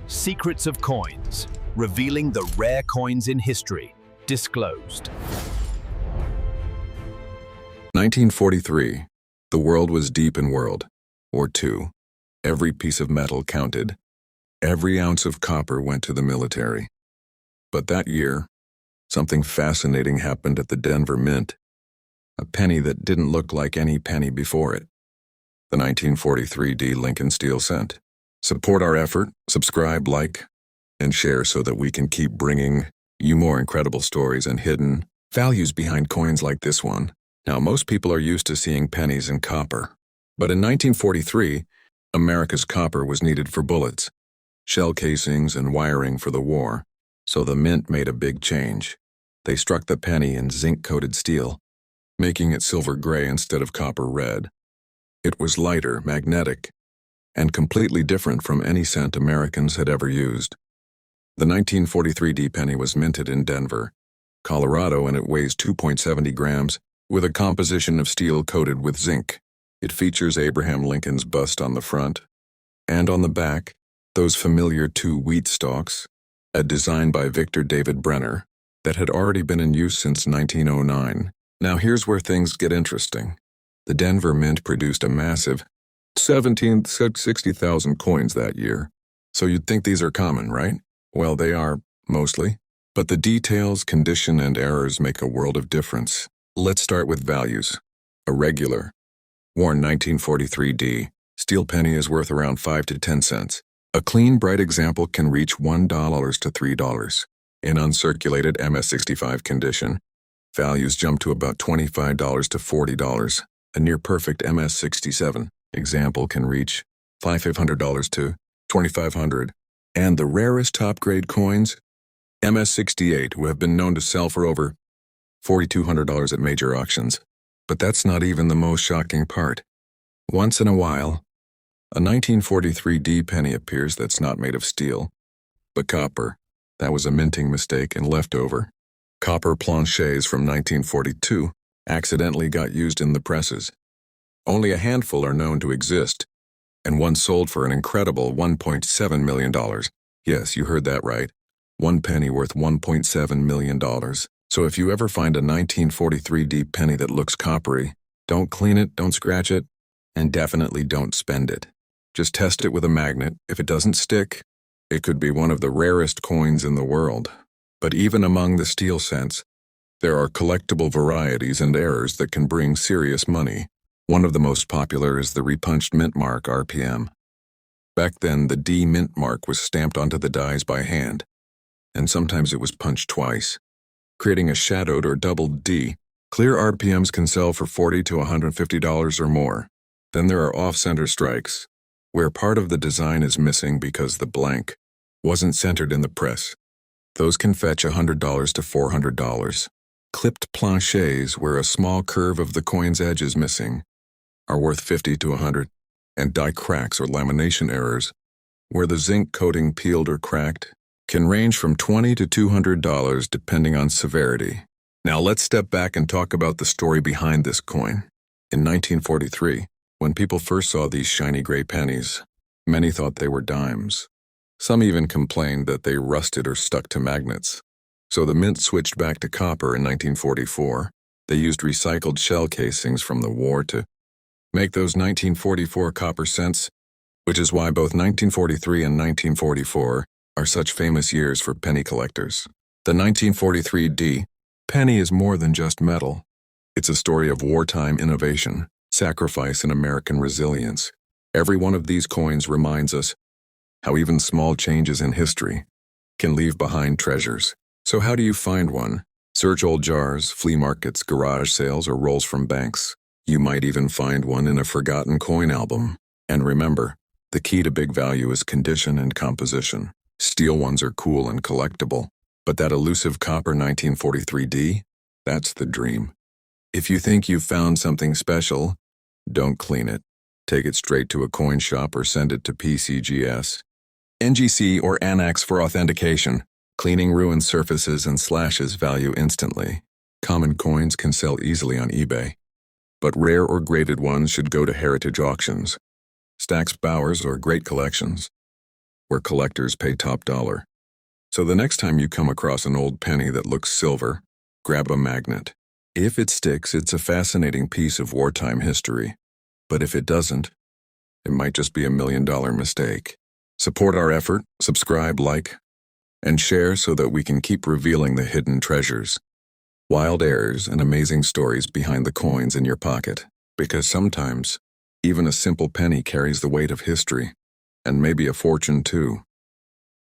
Secrets of Coins, revealing the rare coins in history, disclosed. 1943. The world was deep in World War II. Every piece of metal counted. Every ounce of copper went to the military. But that year, something fascinating happened at the Denver Mint. A penny that didn't look like any penny before it. The 1943 D Lincoln Steel Cent. Support our effort, subscribe, like, and share so that we can keep bringing you more incredible stories and hidden values behind coins like this one. Now, most people are used to seeing pennies and copper. But in 1943, America's copper was needed for bullets, shell casings, and wiring for the war. So the Mint made a big change. They struck the penny in zinc-coated steel, making it silver gray instead of copper red. It was lighter, magnetic, and completely different from any cent Americans had ever used. The 1943 D penny was minted in Denver, Colorado, and it weighs 2.70 grams with a composition of steel coated with zinc. It features Abraham Lincoln's bust on the front, and on the back, those familiar two wheat stalks, a design by Victor David Brenner that had already been in use since 1909. Now here's where things get interesting. The Denver Mint produced a massive 60,000 coins that year. So you'd think these are common, right? Well, they are, mostly. But the details, condition, and errors make a world of difference. Let's start with values. A regular, worn 1943 D, steel penny is worth around 5 to 10 cents. A clean, bright example can reach $1 to $3. In uncirculated MS-65 condition, values jump to about $25 to $40. A near-perfect MS-67 example can reach $500 to $2,500. And the rarest top-grade coins, MS-68, who have been known to sell for over $4,200 at major auctions. But that's not even the most shocking part. Once in a while, a 1943 D penny appears that's not made of steel, but copper. That was a minting mistake and leftover. Copper planchets from 1942 accidentally got used in the presses. Only a handful are known to exist, and one sold for an incredible $1.7 million. Yes, you heard that right. One penny worth $1.7 million. So if you ever find a 1943 D penny that looks coppery, don't clean it, don't scratch it, and definitely don't spend it. Just test it with a magnet. If it doesn't stick, it could be one of the rarest coins in the world. But even among the steel cents, there are collectible varieties and errors that can bring serious money. One of the most popular is the repunched mint mark RPM. Back then, the D mint mark was stamped onto the dies by hand, and sometimes it was punched twice, creating a shadowed or doubled D. Clear RPMs can sell for $40 to $150 or more. Then there are off-center strikes, where part of the design is missing because the blank wasn't centered in the press. Those can fetch $100 to $400. Clipped planchets, where a small curve of the coin's edge is missing, are worth $50 to $100. And die cracks or lamination errors, where the zinc coating peeled or cracked, can range from $20 to $200 depending on severity. Now let's step back and talk about the story behind this coin. In 1943, when people first saw these shiny gray pennies, many thought they were dimes. Some even complained that they rusted or stuck to magnets. So the Mint switched back to copper in 1944. They used recycled shell casings from the war to make those 1944 copper cents, which is why both 1943 and 1944 are such famous years for penny collectors. The 1943 D penny is more than just metal. It's a story of wartime innovation, sacrifice, and American resilience. Every one of these coins reminds us how even small changes in history can leave behind treasures. So how do you find one? Search old jars, flea markets, garage sales, or rolls from banks. You might even find one in a forgotten coin album. And remember, the key to big value is condition and composition. Steel ones are cool and collectible, but that elusive copper 1943 D, that's the dream. If you think you've found something special, don't clean it. Take it straight to a coin shop or send it to PCGS, NGC, or Annex for authentication. Cleaning ruins surfaces and slashes value instantly. Common coins can sell easily on eBay, but rare or graded ones should go to heritage auctions. Stack's Bowers or Great Collections. where collectors pay top dollar. So the next time you come across an old penny that looks silver, grab a magnet. If it sticks, it's a fascinating piece of wartime history. But if it doesn't, it might just be a $1 million mistake. Support our effort, subscribe, like, and share so that we can keep revealing the hidden treasures, wild errors, and amazing stories behind the coins in your pocket. Because sometimes, even a simple penny carries the weight of history, and maybe a fortune too.